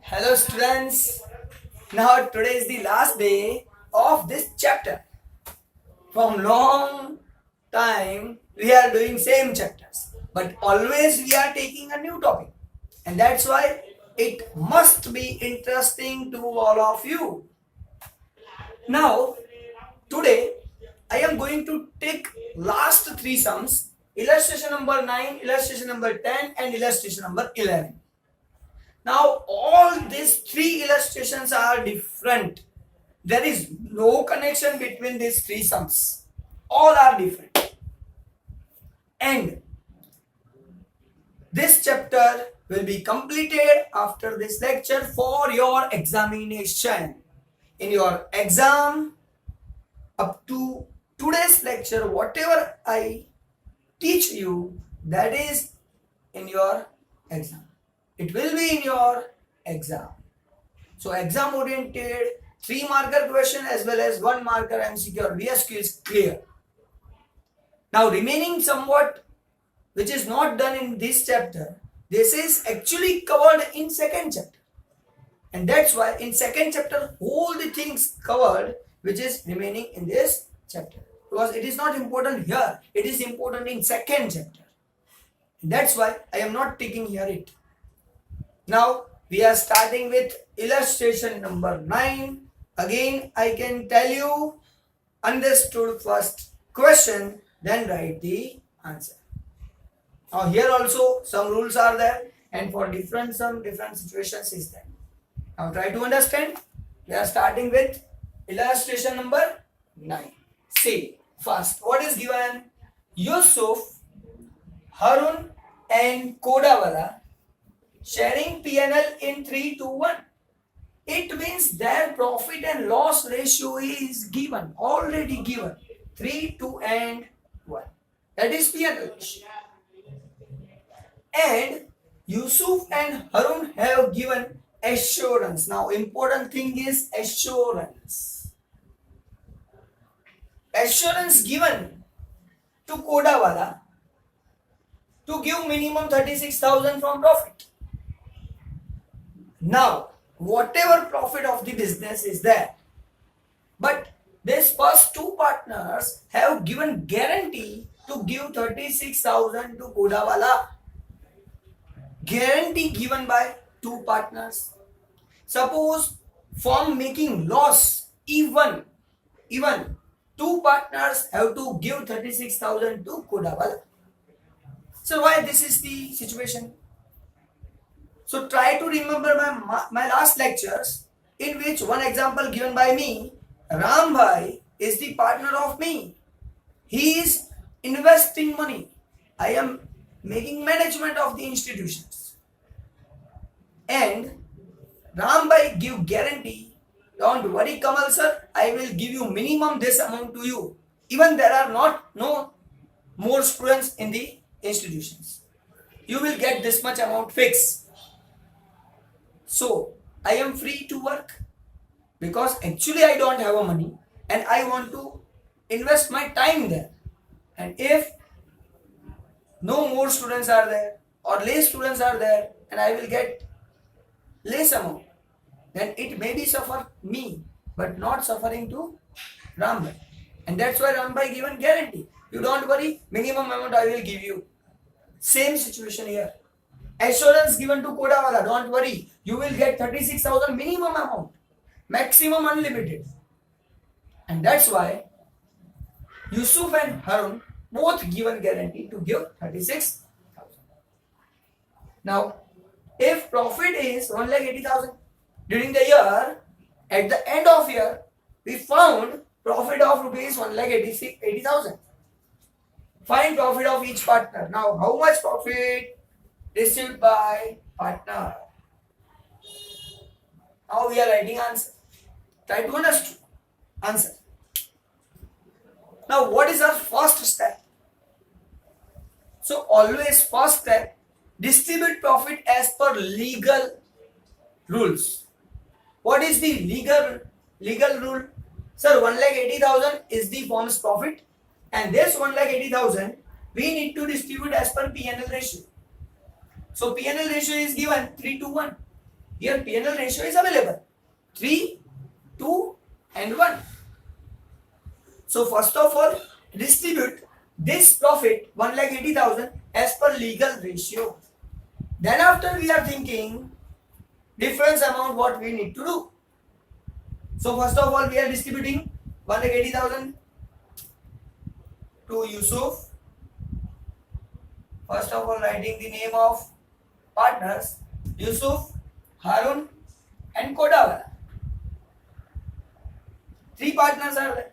Hello students. Now today is the last day of this chapter. From long time we are doing same chapters, but always we are taking a new topic, and that's why it must be interesting to all of you. Now today I am going to take last three sums: illustration number 9, illustration number 10, and illustration number 11. Now all these three illustrations are different. There is no connection between these three sums. All are different. And this chapter will be completed after this lecture for your examination. In your exam, up to today's lecture, whatever I teach you, that is in your exam. It will be in your exam. So exam oriented 3 marker question as well as 1 marker MCQ or VSQ is clear. Now remaining somewhat which is not done in this chapter, this is actually covered in second chapter. And that's why in second chapter all the things covered which is remaining in this chapter. Because it is not important here, it is important in second chapter. And that's why I am not taking here it. Now we are starting with illustration number 9. Again I can tell you understood first question, then write the answer. Now here also some rules are there, and for different situations is there. Now try to understand. We are starting with illustration number 9. See first what is given: Yusuf, Harun and Kodawala sharing P&L in 3:1. It means their profit and loss ratio is given, already given, 3:1. That is P&L ratio. And Yusuf and Harun have given assurance. Now important thing is assurance. Assurance given to Kodawala to give minimum 36,000 from profit. Now, whatever profit of the business is there, but these first two partners have given guarantee to give 36,000 to Kodawala. Guarantee given by two partners. Suppose from making loss, even two partners have to give 36,000 to Kodawala. So why this is the situation? So try to remember my last lectures, in which one example given by me, Ram Bhai is the partner of me. He is investing money. I am making management of the institutions. And Ram Bhai give guarantee, don't worry Kamal sir, I will give you minimum this amount to you. Even there are no more students in the institutions. You will get this much amount fixed. So I am free to work because actually I don't have a money and I want to invest my time there. And if no more students are there or less students are there and I will get less amount, then it may be suffer me but not suffering to Rambhai. And that's why Rambhai given guarantee. You don't worry, minimum amount I will give you. Same situation here. Assurance given to Kodawala, don't worry, you will get 36,000 minimum amount, maximum unlimited. And that's why Yusuf and Harun both given guarantee to give 36,000. Now, if profit is 1,80,000 during the year, at the end of year, we found profit of rupees 1,80,000. Find profit of each partner. Now, how much profit received by partner? Now we are writing answer. Try to understand answer. Now what is our first step? So always first step, distribute profit as per legal rules. What is the legal rule? Sir, 1,80,000 is the firm's profit, and this 1,80,000 we need to distribute as per P&L ratio. So P&L ratio is given 3:1. Here P&L ratio is available. 3, 2 and 1. So first of all, distribute this profit 1,80,000 as per legal ratio. Then after we are thinking difference amount what we need to do. So first of all we are distributing 1,80,000 to Yusuf. First of all writing the name of partners Yusuf, Harun and Kodawala. 3 partners are there.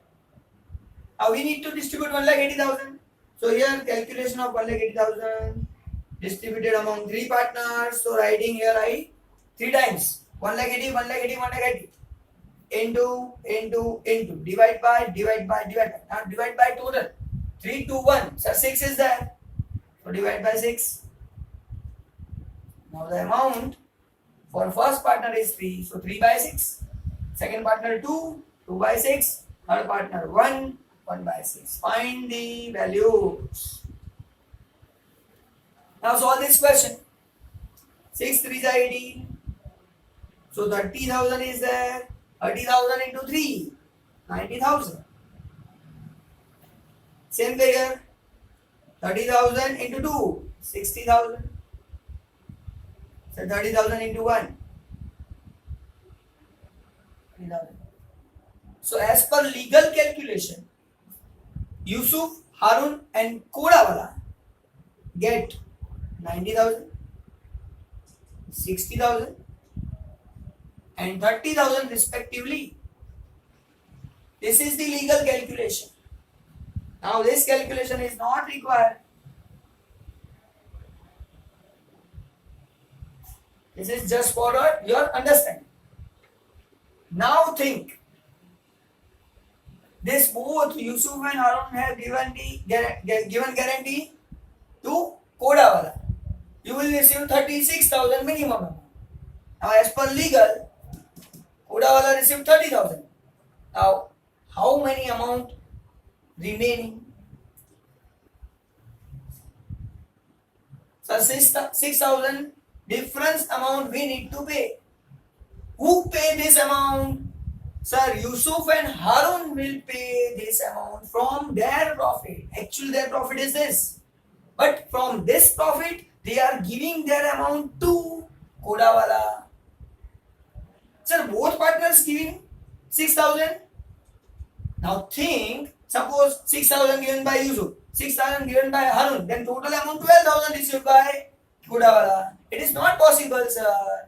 Now we need to distribute 1,80,000. So here calculation of 1,80,000 distributed among 3 partners. So writing here I 3 times 1,80,000, 1,80,000, 1,80,000 into divide by. Now divide by total 3 to 1. So 6 is there. So divide by 6. Now the amount for first partner is 3. So 3 by 6. Second partner 2, 2 by 6. Third partner 1, 1 by 6. Find the values. Now solve this question. 6 3 is 80. So 30,000 is there. 30,000 into 3, 90,000. Same way here. 30,000 into 2, 60,000. So 30,000 into 1, 30,000. So as per legal calculation, Yusuf, Harun and Kodawala get 90,000, 60,000 and 30,000 respectively. This is the legal calculation. Now this calculation is not required. This is just for your understanding. Now think. This both Yusuf and Harun have given guarantee to Kodawala. You will receive 36,000 minimum. Now as per legal, Kodawala received 30,000. Now how many amount remaining? So 6,000 difference amount we need to pay. Who pay this amount? Sir, Yusuf and Harun will pay this amount from their profit. Actually their profit is this. But from this profit, they are giving their amount to Kodawala. Sir, both partners giving 6,000. Now think, suppose 6,000 given by Yusuf, 6,000 given by Harun, then total amount 12,000 received by Kodawala. It is not possible, sir.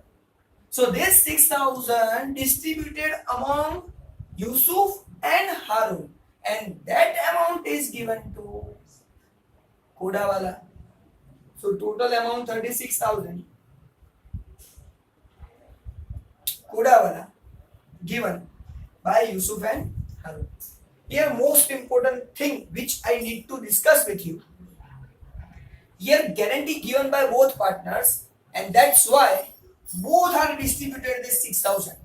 So this 6,000 distributed among Yusuf and Harun, and that amount is given to Kodawala. So total amount 36,000. Kodawala given by Yusuf and Harun. Here most important thing which I need to discuss with you. Here guarantee given by both partners, and that's why both are distributed this 6,000.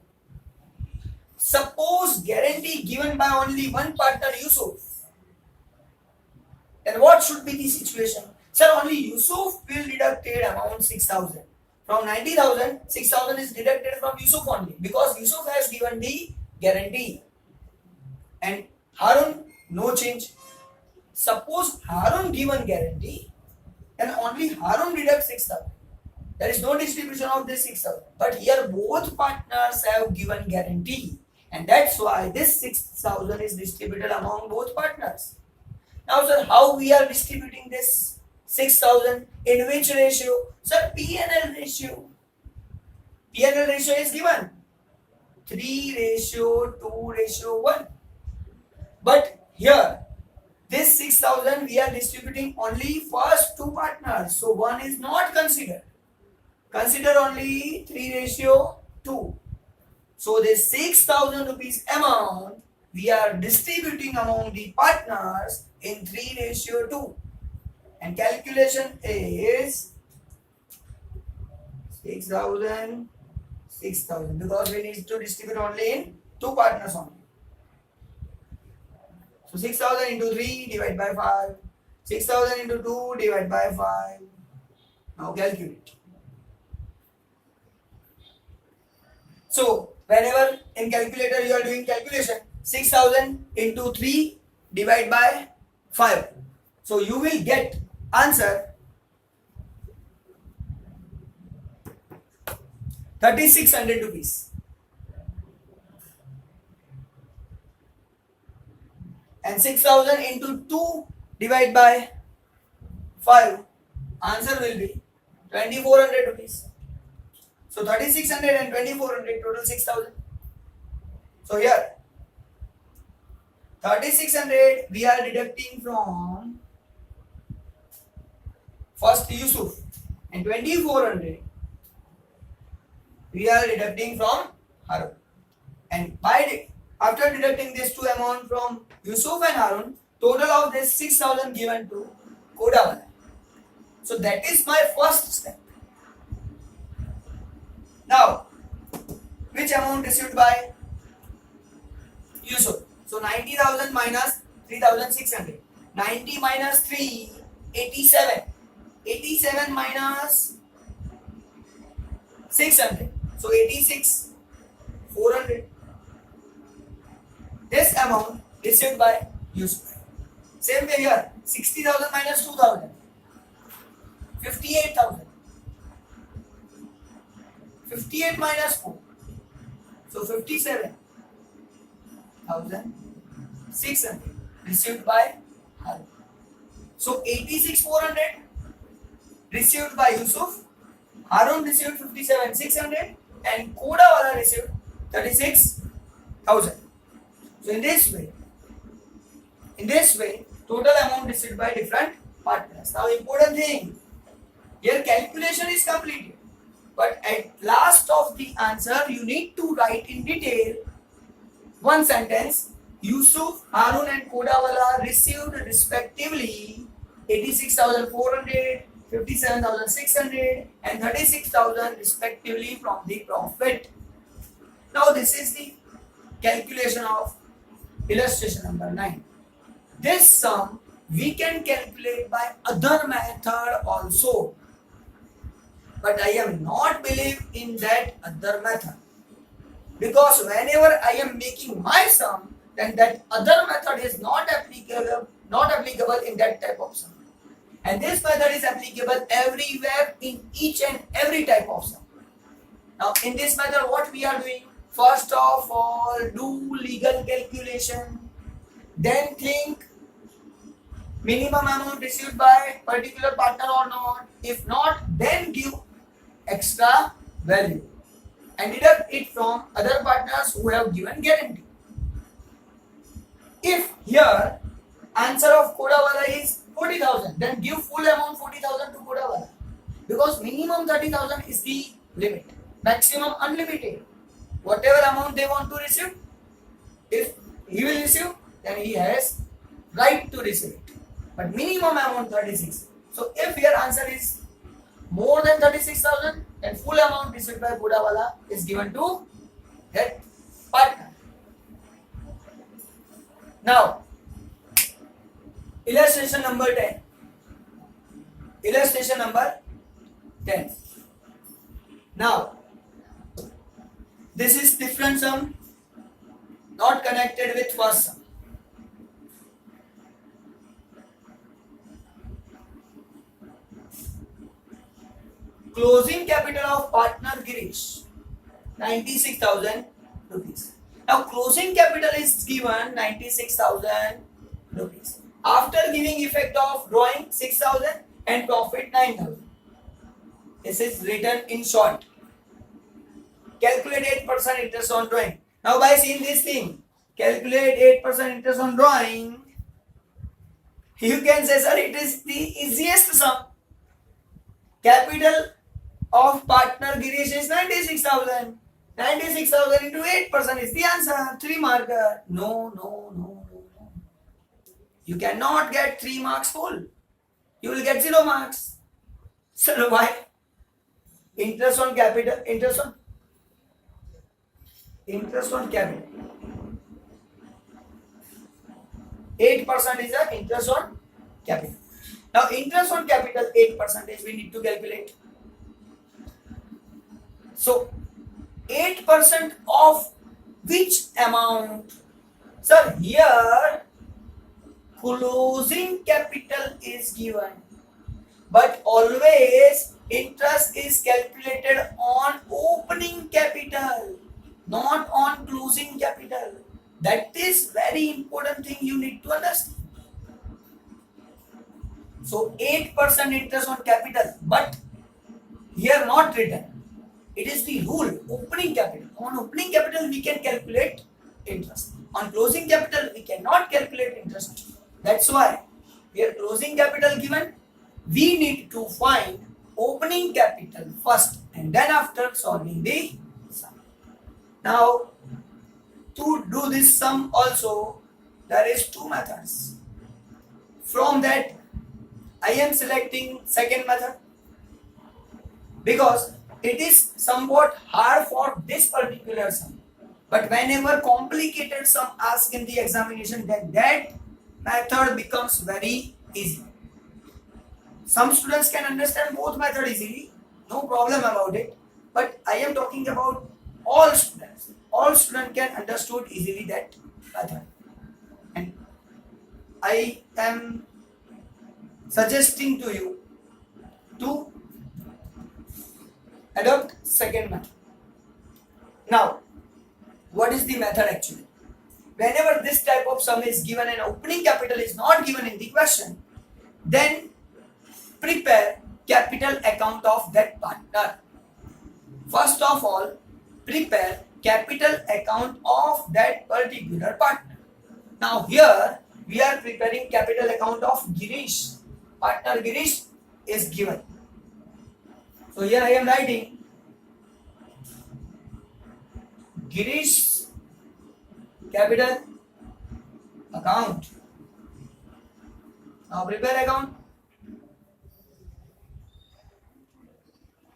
Suppose guarantee given by only one partner Yusuf, then what should be the situation? Sir, only Yusuf will deduct amount 6,000. From 90,000, 6,000 is deducted from Yusuf only because Yusuf has given the guarantee. And Harun, no change. Suppose Harun given guarantee, then only Harun deducts 6,000. There is no distribution of this 6,000. But here both partners have given guarantee. And that's why this 6,000 is distributed among both partners. Now sir, how we are distributing this 6,000? In which ratio? Sir, P&L ratio. P&L ratio is given 3:2:1. But here, this 6,000 we are distributing only first 2 partners. So 1 is not considered. Consider only 3:2. So this 6,000 rupees amount we are distributing among the partners in 3:2. And calculation is 6,000, 6,000 because we need to distribute only in 2 partners only. So 6,000 into 3 divide by 5. 6,000 into 2 divide by 5. Now calculate. So whenever in calculator you are doing calculation, 6000 into 3 divide by 5. So you will get answer 3600 rupees. And 6000 into 2 divide by 5. Answer will be 2400 rupees. So 3600 and 2400 total 6000. So here 3600 we are deducting from first Yusuf, and 2400 we are deducting from Harun. And after deducting these two amount from Yusuf and Harun, total of this 6000 given to Kodawala. So that is my first step. Now, which amount received by Yusuf? So 90,000 minus 3,600. 90 minus 3, 87. 87 minus 600. So 86, 400. This amount received by Yusuf. Same way here. 60,000 minus 2,000. 58,000. 58 minus 4. So 57,600 received by Harun. So 86,400 received by Yusuf. Harun received 57,600 and Kodawala received 36,000. So in this way, total amount received by different partners. Now important thing, here calculation is completed. But at last of the answer, you need to write in detail one sentence. Yusuf, Harun and Kodawala received respectively 86,400, 57,600 and 36,000 respectively from the profit. Now this is the calculation of illustration number 9. This sum we can calculate by other method also. But I am not believe in that other method. Because whenever I am making my sum, then that other method is not applicable in that type of sum. And this method is applicable everywhere in each and every type of sum. Now in this method what we are doing? First of all, do legal calculation. Then think minimum amount received by particular partner or not. If not, then give extra value and deduct it from other partners who have given guarantee. If here answer of Kodawala is 40,000, then give full amount 40,000 to Kodawala, because minimum 30,000 is the limit, maximum unlimited. Whatever amount they want to receive, if he will receive, then he has right to receive it. But minimum amount 36. So if your answer is more than 36,000, then full amount received by Kodawala is given to that partner. Now, illustration number 10. Illustration number 10. Now, this is different sum, not connected with first sum. Closing capital of partner Girish, 96,000 rupees. Now closing capital is given 96,000 rupees. After giving effect of drawing 6,000 and profit 9,000. This is written in short. Calculate 8% interest on drawing. Now by seeing this thing, calculate 8% interest on drawing, you can say, sir, it is the easiest sum. Capital of partner Girish is 96,000. 96,000 into 8% is the answer. 3 marker. No. You cannot get 3 marks full. You will get 0 marks. So why? Interest on capital. Interest on capital. 8% is the interest on capital. Now interest on capital 8% we need to calculate. So 8% of which amount? Sir, here closing capital is given, but always interest is calculated on opening capital, not on closing capital. That is very important thing you need to understand. So 8% interest on capital, but here not written. It is the rule, opening capital. On opening capital we can calculate interest. On closing capital we cannot calculate interest. That's why here closing capital given, we need to find opening capital first and then after solving the sum. Now to do this sum also there is two methods. From that I am selecting second method because it is somewhat hard for this particular sum. But whenever complicated sum asked in the examination, then that method becomes very easy. Some students can understand both methods easily, no problem about it. But I am talking about all students. All students can understood easily that method. And I am suggesting to you to adopt second method. Now, what is the method actually? Whenever this type of sum is given and opening capital is not given in the question, then prepare capital account of that partner. First of all, prepare capital account of that particular partner. Now here we are preparing capital account of Girish. Partner Girish is given. So here I am writing Girish capital account. Now prepare account.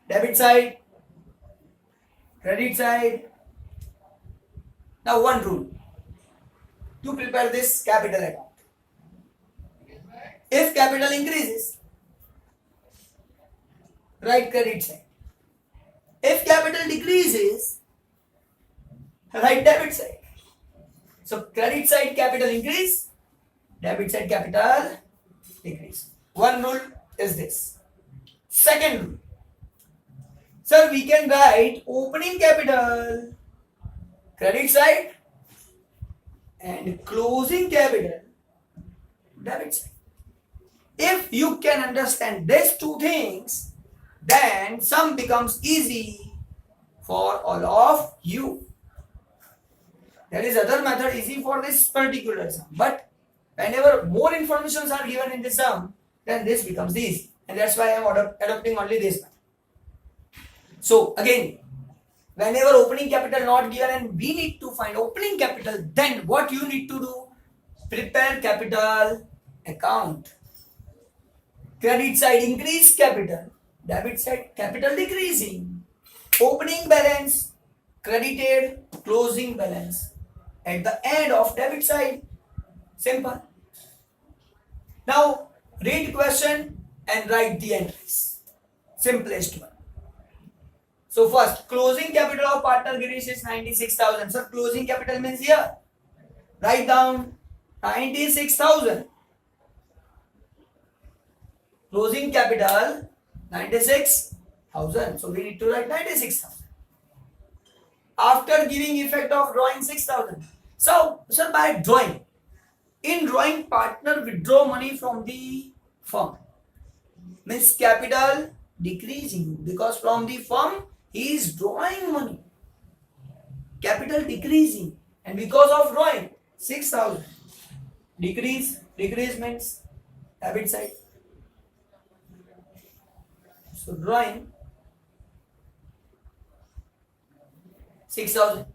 Debit side, credit side. Now one rule to prepare this capital account. If capital increases, write credit side. If capital decreases, write debit side. So credit side capital increase, debit side capital decrease. One rule is this. Second rule. Sir, we can write opening capital, credit side, and closing capital, debit side. If you can understand these two things, then sum becomes easy for all of you. There is other method easy for this particular sum, but whenever more informations are given in the sum, then this becomes easy, and that's why I am adopting only this method. So again, whenever opening capital not given and we need to find opening capital, then what you need to do? Prepare capital account. Credit side increase capital, debit side capital decreasing. Opening balance credited, closing balance at the end of debit side. Simple. Now read question and write the entries. Simplest one. So first, closing capital of partner Girish is 96,000. So closing capital means here. Write down 96,000. Closing capital 96,000. So we need to write 96,000. After giving effect of drawing 6,000. So by drawing, in drawing partner withdraw money from the firm. Means capital decreasing because from the firm he is drawing money. Capital decreasing, and because of drawing 6,000. Decrease means debit side. So drawing 6,000.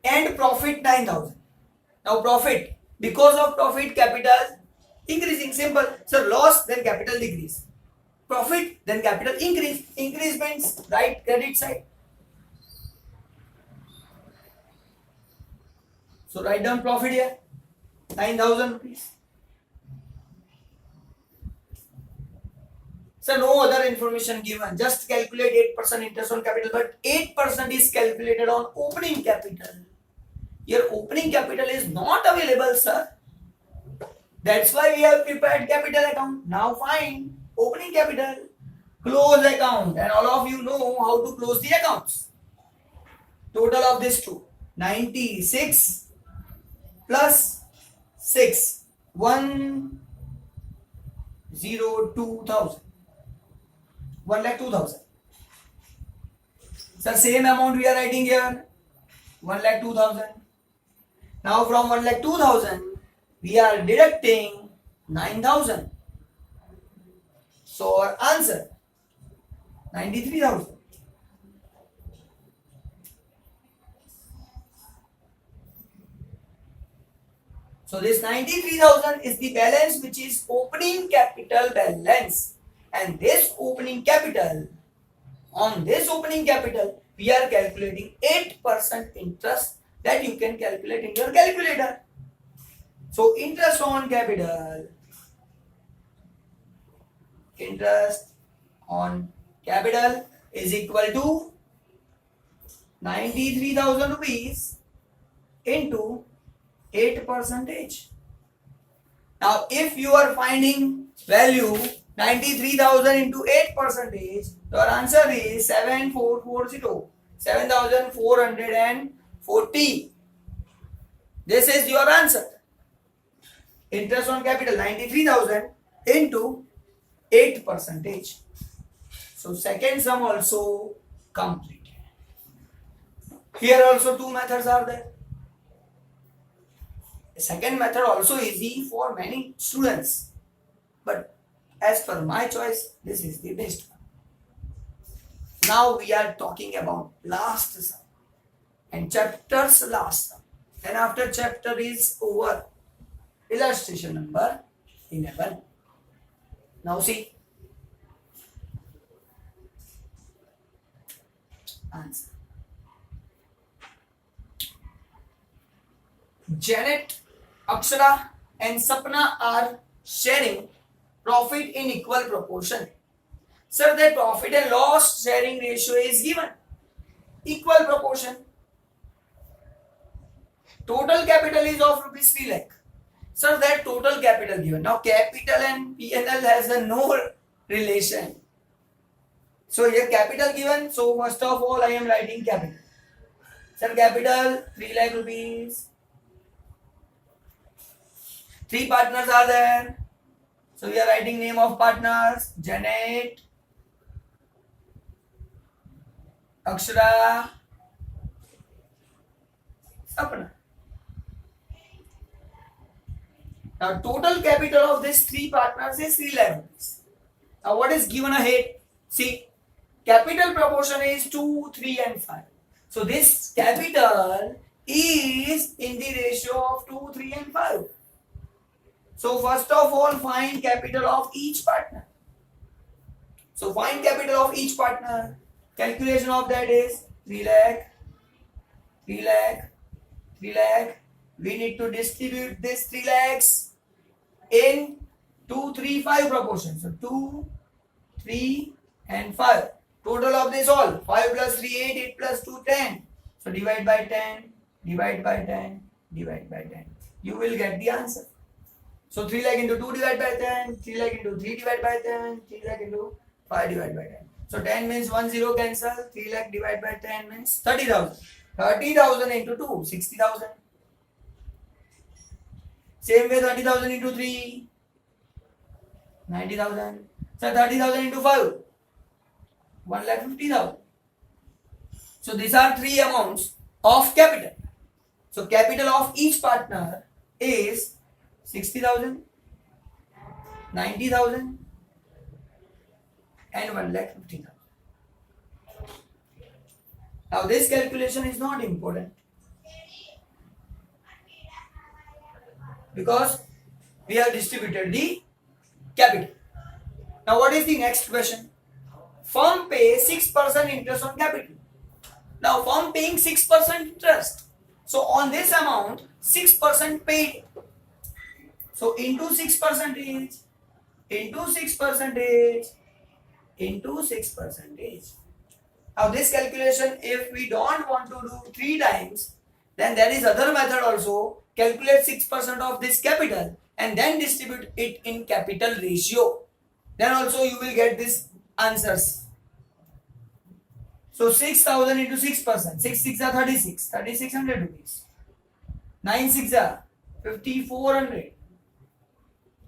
And profit 9,000. Now profit, because of profit capital increasing, simple. So loss, then capital decrease. Profit, then capital increase. Increase means right credit side. So write down profit here, 9,000 rupees. So no other information given. Just calculate 8% interest on capital, but 8% is calculated on opening capital. Your opening capital is not available, sir. That's why we have prepared capital account. Now find opening capital, close account, and all of you know how to close the accounts. Total of this two, 96 plus 6, 102,000. 1,02,000. So same amount we are writing here, 1,02,000. Now from 1,02,000 we are deducting 9,000. So our answer 93,000. So this 93,000 is the balance which is opening capital balance, and this opening capital, on this opening capital we are calculating 8% interest that you can calculate in your calculator. So interest on capital is equal to 93,000 rupees into 8%. Now if you are finding value 93,000 into 8%, your answer is 7,440. This is your answer. Interest on capital 93,000 into 8%. So second sum also completed. Here also two methods are there. The second method also easy for many students, but as per my choice, this is the best one. Now we are talking about last sum and chapter's last sum, and after chapter is over. Illustration number 11. Now see. Answer. Janet, Akshara and Sapna are sharing profit in equal proportion. Sir, the profit and loss sharing ratio is given. Equal proportion. Total capital is of rupees 3 lakh. Sir, that total capital given. Now capital and P&L has no relation. So here capital given. So first of all I am writing capital. Sir, capital 3 lakh rupees. 3 partners are there. So we are writing name of partners. Janet, Akshara, Sapna. Now total capital of these 3 partners is 3 lakh rupees. Now what is given ahead? See, capital proportion is 2, 3 and 5. So this capital is in the ratio of 2, 3 and 5. So first of all find capital of each partner. So find capital of each partner. Calculation of that is 3 lakh, 3 lakh, 3 lakh. We need to distribute this 3 lakhs in 2, 3, 5 proportion. So 2, 3 and 5. Total of this all 5 plus 3 8, 8 plus 2 10. So divide by 10, divide by 10, divide by 10. You will get the answer. So 3 lakh into 2 divided by 10, 3 lakh into 3 divided by 10, 3 lakh into 5 divided by 10. So 10 means 1 0 cancel, 3 lakh divided by 10 means 30,000. 30,000 into 2, 60,000. Same way 30,000 into 3, 90,000. So 30,000 into 5, 1,50,000. So these are 3 amounts of capital. So capital of each partner is 60,000, 90,000 and 1,50,000. Now this calculation is not important because we have distributed the capital. Now what is the next question? Firm pays 6% interest on capital. Now firm paying 6% interest. So on this amount 6% paid. So into 6%, into 6%. Now this calculation, if we don't want to do 3 times, then there is other method also. Calculate 6% of this capital and then distribute it in capital ratio. Then also you will get these answers. So 6,000 into 6%. 6 6 are 36. 3,600 rupees. 9 6 are 5,400.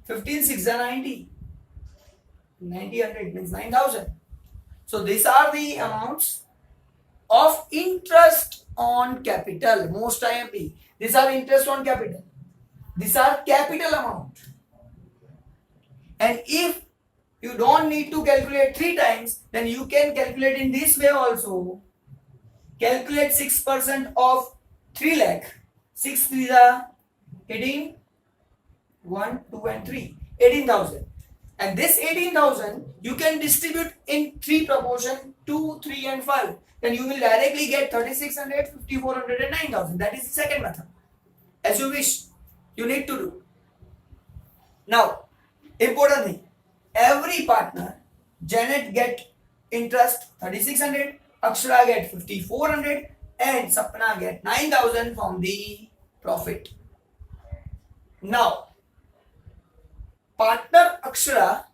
15 6 are 90. 90 means 9,000. So these are the amounts of interest on capital. Most IMP. These are interest on capital. These are capital amount. And if you don't need to calculate 3 times, then you can calculate in this way also. Calculate 6% of 3 lakh. 6 3 are 18. 1, 2 and 3. 18,000. And this 18,000 you can distribute in 3 proportion, 2, 3 and 5. Then you will directly get 3,600, 5,400 and 9,000. That is the second method. As you wish, you need to do. Now, important thing. Every partner, Janet get interest 3,600, Akshara get 5,400 and Sapna get 9,000 from the profit. Now, partner Akshara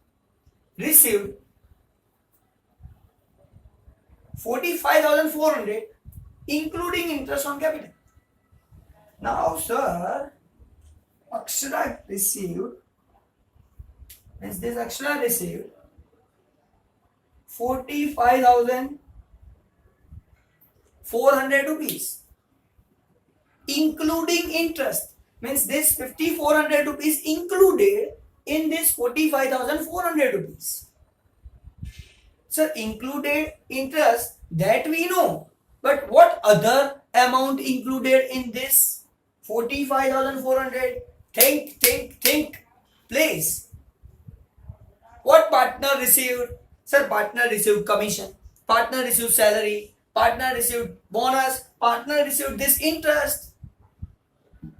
received 45,400 including interest on capital. Now, sir, Akshara received, means this Akshara received 45,400 rupees including interest. Means this 5,400 rupees included in this 45,400 rupees. Sir, included interest, that we know. But what other amount included in this 45,400? Think. Please. What partner received? Sir, partner received commission. Partner received salary. Partner received bonus. Partner received this interest.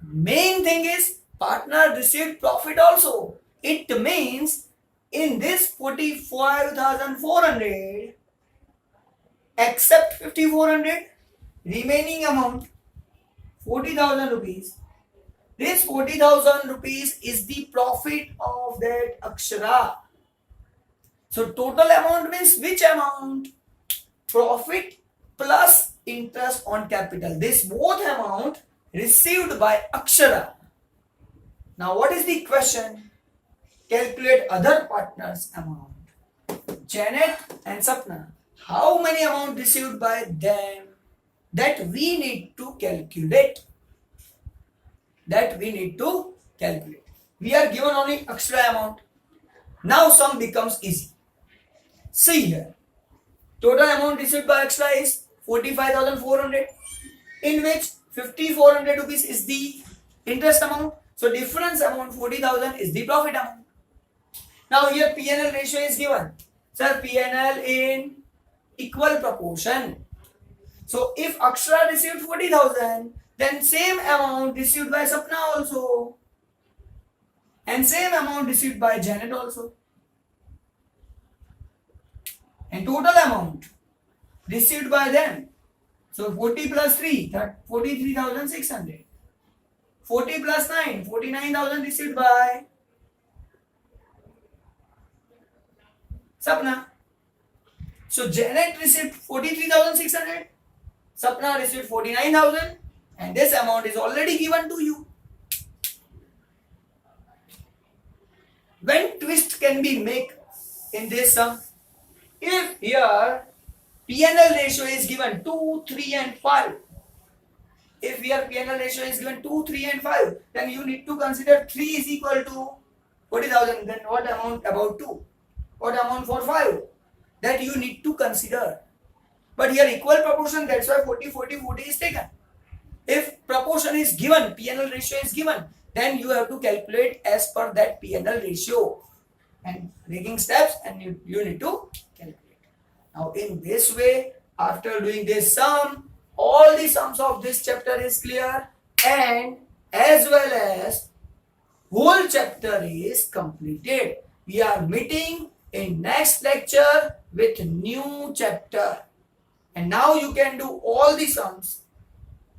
Main thing is partner received profit also. It means in this 45,400 except 5,400 remaining amount 40,000 rupees. This 40,000 rupees is the profit of that Akshara. So total amount means which amount? Profit plus interest on capital. This both amount received by Akshara. Now what is the question? Calculate other partners' amount. Janet and Sapna. How many amount received by them? That we need to calculate. We are given only Akshara amount. Now sum becomes easy. See here. Total amount received by Akshara is 45,400, in which 5,400 rupees is the interest amount. So difference amount 40,000 is the profit amount. Now here P&L ratio is given. Sir, P&L in equal proportion. So if Akshara received 40,000, then same amount received by Sapna also. And same amount received by Janet also. And total amount received by them. So 40 plus 3, 43,600. 40 plus 9, 49,000 received by Sapna. So Janet received 43,600. Sapna received 49,000. And this amount is already given to you. When twist can be made in this sum? If here P&L ratio is given 2, 3 and 5. If here P&L ratio is given 2, 3 and 5, then you need to consider 3 is equal to 40,000. Then what amount about 2? What amount for 5? That you need to consider. But here equal proportion, that's why 40, 40, 40 is taken. If proportion is given, P&L ratio is given, then you have to calculate as per that P&L ratio. And taking steps, and you need to calculate. Now in this way, after doing this sum, all the sums of this chapter is clear, and as well as whole chapter is completed. We are meeting in next lecture with new chapter. And now you can do all the sums,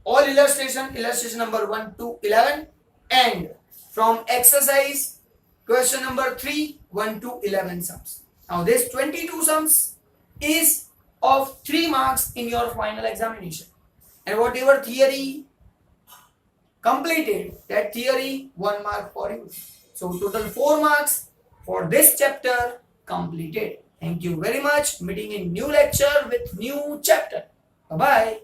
all illustration number 1 to 11, and from exercise question number 3, 1 to 11 sums. Now this 22 sums is of 3 marks in your final examination, and whatever theory completed, that theory 1 mark for you. So total 4 marks for this chapter completed. Thank you very much. Meeting in new lecture with new chapter. Bye bye.